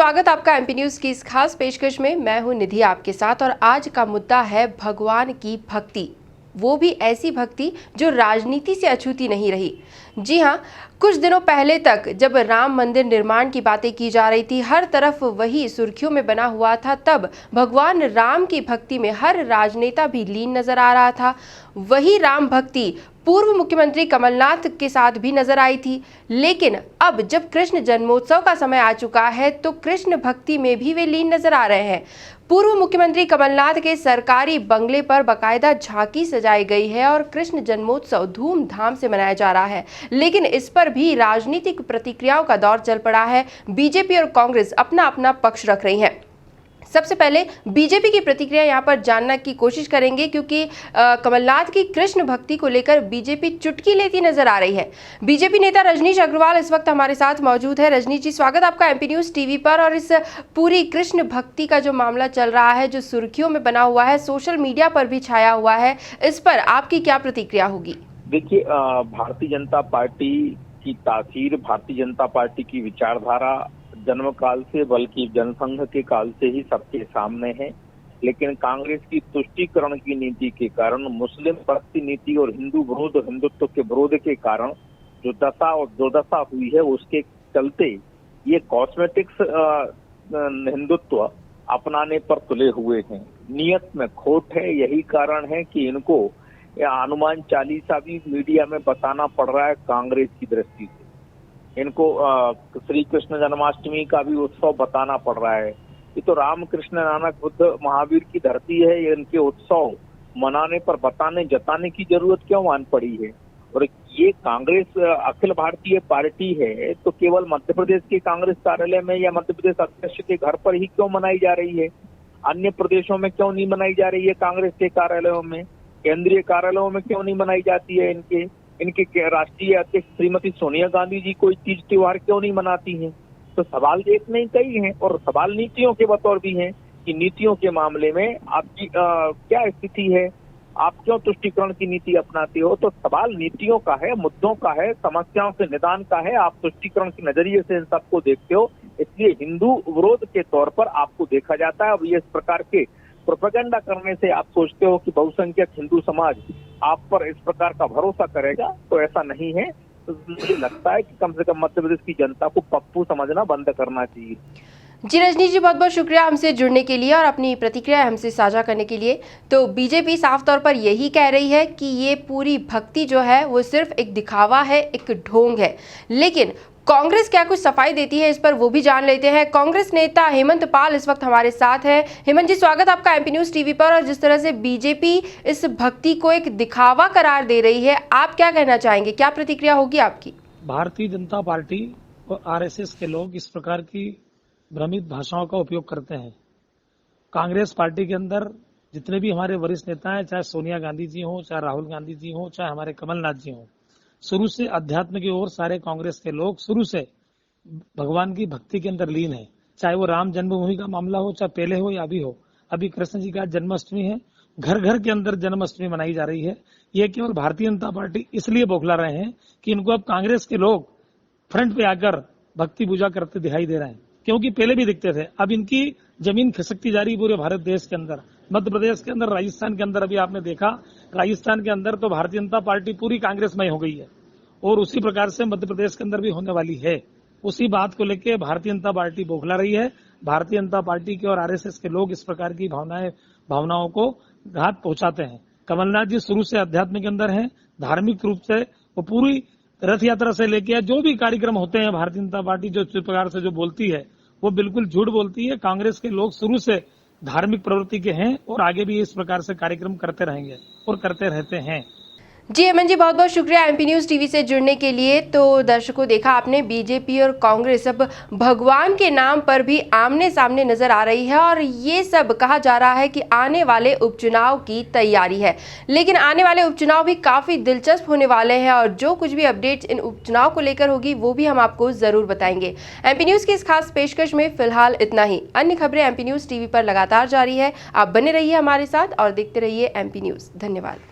स्वागत आपका MP news की इस खास पेशकश में। मैं हूं निधि आपके साथ और आज का मुद्दा है भगवान की भक्ति, वो भी ऐसी भक्ति जो राजनीति से अछूती नहीं रही। जी हां, कुछ दिनों पहले तक जब राम मंदिर निर्माण की बातें की जा रही थी, हर तरफ वही सुर्खियों में बना हुआ था, तब भगवान राम की भक्ति में हर राजनेता भी लीन नजर आ रहा था। वही राम भक्ति पूर्व मुख्यमंत्री कमलनाथ के साथ भी नजर आई थी। लेकिन अब जब कृष्ण जन्मोत्सव का समय आ चुका है तो कृष्ण भक्ति में भी वे लीन नजर आ रहे हैं। पूर्व मुख्यमंत्री कमलनाथ के सरकारी बंगले पर बकायदा झांकी सजाई गई है और कृष्ण जन्मोत्सव धूमधाम से मनाया जा रहा है। लेकिन इस पर भी राजनीतिक प्रतिक्रियाओं का दौर चल पड़ा है। बीजेपी और कांग्रेस अपना अपना पक्ष रख रही हैं। सबसे पहले बीजेपी की प्रतिक्रिया यहां पर जानने की कोशिश करेंगे, क्योंकि कमलनाथ की कृष्ण भक्ति को लेकर बीजेपी चुटकी लेती नजर आ रही है। बीजेपी नेता रजनीश अग्रवाल इस वक्त हमारे साथ मौजूद है। रजनीश जी, स्वागत आपका एमपी न्यूज टीवी पर। और इस पूरी कृष्ण भक्ति का जो मामला चल रहा है, जो सुर्खियों में बना हुआ है, सोशल मीडिया पर भी छाया हुआ है, इस पर आपकी क्या प्रतिक्रिया होगी? देखिए, भारतीय जनता पार्टी की तासीर, भारतीय जनता पार्टी की विचारधारा जन्म काल से, बल्कि जनसंघ के काल से ही सबके सामने है। लेकिन कांग्रेस की तुष्टीकरण की नीति के कारण, मुस्लिम परस्ती नीति और हिंदू विरोध, हिंदुत्व के विरोध के कारण जो दशा और दुर्दशा हुई है, उसके चलते ये कॉस्मेटिक्स हिंदुत्व अपनाने पर तुले हुए हैं। नियत में खोट है, यही कारण है कि इनको हनुमान चालीसा भी मीडिया में बताना पड़ रहा है। कांग्रेस की दृष्टि से इनको श्री कृष्ण जन्माष्टमी का भी उत्सव बताना पड़ रहा है। ये तो राम कृष्ण नानक बुद्ध महावीर की धरती है, इनके उत्सव मनाने पर बताने जताने की जरूरत क्यों मान पड़ी है? और ये कांग्रेस अखिल भारतीय पार्टी है, तो केवल मध्य प्रदेश के कांग्रेस कार्यालय में या मध्य प्रदेश अध्यक्ष के घर पर ही क्यों मनाई जा रही है? अन्य प्रदेशों में क्यों नहीं मनाई जा रही है? कांग्रेस के कार्यालयों में, केंद्रीय कार्यालयों में क्यों नहीं मनाई जाती है? इनके राष्ट्रीय अध्यक्ष श्रीमती सोनिया गांधी जी कोई तीज त्योहार क्यों नहीं मनाती हैं? तो सवाल एक नहीं कई हैं, और सवाल नीतियों के बतौर भी हैं कि नीतियों के मामले में आपकी क्या स्थिति है, आप क्यों तुष्टीकरण की नीति अपनाते हो? तो सवाल नीतियों का है, मुद्दों का है, समस्याओं के निदान का है। आप तुष्टीकरण के नजरिए से इन सबको देखते हो, इसलिए हिंदू विरोध के तौर पर आपको देखा जाता है। अब ये इस प्रकार के प्रोपेगेंडा करने से आप सोचते हो कि बहुसंख्यक हिंदू समाज आप पर इस प्रकार का भरोसा करेगा, तो ऐसा नहीं है। तो मुझे लगता है कि कम से कम मध्य प्रदेश की जनता को पप्पू समझना बंद करना चाहिए। जी रजनीश जी, बहुत बहुत शुक्रिया हमसे जुड़ने के लिए और अपनी प्रतिक्रिया हमसे साझा करने के लिए। तो बीजेपी साफ तौर पर यही कह रही है कि ये पूरी भक्ति जो है वो सिर्फ एक दिखावा है, एक ढोंग है। लेकिन कांग्रेस क्या कुछ सफाई देती है, इस पर वो भी जान लेते हैं। कांग्रेस नेता हेमंत पाल इस वक्त हमारे साथ है। हेमंत जी, स्वागत आपका एमपी न्यूज टीवी पर। और जिस तरह से बीजेपी इस भक्ति को एक दिखावा करार दे रही है, आप क्या कहना चाहेंगे, क्या प्रतिक्रिया होगी आपकी? भारतीय जनता पार्टी और आरएसएस के लोग इस प्रकार की भ्रमित भाषाओं का उपयोग करते हैं। कांग्रेस पार्टी के अंदर जितने भी हमारे वरिष्ठ नेता हैं, चाहे सोनिया गांधी जी हो, चाहे राहुल गांधी जी हो, चाहे हमारे कमलनाथ जी हो, शुरू से अध्यात्म की ओर सारे कांग्रेस के लोग शुरू से भगवान की भक्ति के अंदर लीन है। चाहे वो राम जन्मभूमि का मामला हो, चाहे पहले हो या अभी हो। अभी कृष्ण जी का जन्माष्टमी है, घर घर के अंदर जन्माष्टमी मनाई जा रही है। ये केवल भारतीय जनता पार्टी इसलिए बौखला रहे हैं कि इनको अब कांग्रेस के लोग फ्रंट पे आकर भक्ति पूजा करते दिखाई दे रहे हैं, क्योंकि पहले भी दिखते थे। अब इनकी जमीन खिसकती जा रही पूरे भारत देश के अंदर, मध्य प्रदेश के अंदर, राजस्थान के अंदर। अभी आपने देखा, राजस्थान के अंदर तो भारतीय जनता पार्टी पूरी कांग्रेसमय हो गई है, और उसी प्रकार से मध्य प्रदेश के अंदर भी होने वाली है। उसी बात को लेकर भारतीय जनता पार्टी बौखला रही है। भारतीय जनता पार्टी के और आरएसएस के लोग इस प्रकार की भावनाओं को घात पहुंचाते हैं। कमलनाथ जी शुरू से अध्यात्म के अंदर हैं, धार्मिक रूप से वो पूरी रथ यात्रा से लेकर जो भी कार्यक्रम होते हैं, भारतीय जनता पार्टी जो प्रकार से जो बोलती है वो बिल्कुल झूठ बोलती है। कांग्रेस के लोग शुरू से धार्मिक प्रवृत्ति के हैं और आगे भी इस प्रकार से कार्यक्रम करते रहेंगे और करते रहते हैं। जी हेमंत जी, बहुत बहुत शुक्रिया एमपी न्यूज टीवी से जुड़ने के लिए। तो दर्शकों, देखा आपने, बीजेपी और कांग्रेस अब भगवान के नाम पर भी आमने सामने नजर आ रही है और ये सब कहा जा रहा है कि आने वाले उपचुनाव की तैयारी है। लेकिन आने वाले उपचुनाव भी काफी दिलचस्प होने वाले हैं और जो कुछ भी अपडेट्स इन उपचुनाव को लेकर होगी वो भी हम आपको जरूर बताएंगे। एमपी न्यूज की इस खास पेशकश में फिलहाल इतना ही। अन्य खबरें एमपी न्यूज टीवी पर लगातार जारी है। आप बने रहिए हमारे साथ और देखते रहिए एमपी न्यूज। धन्यवाद।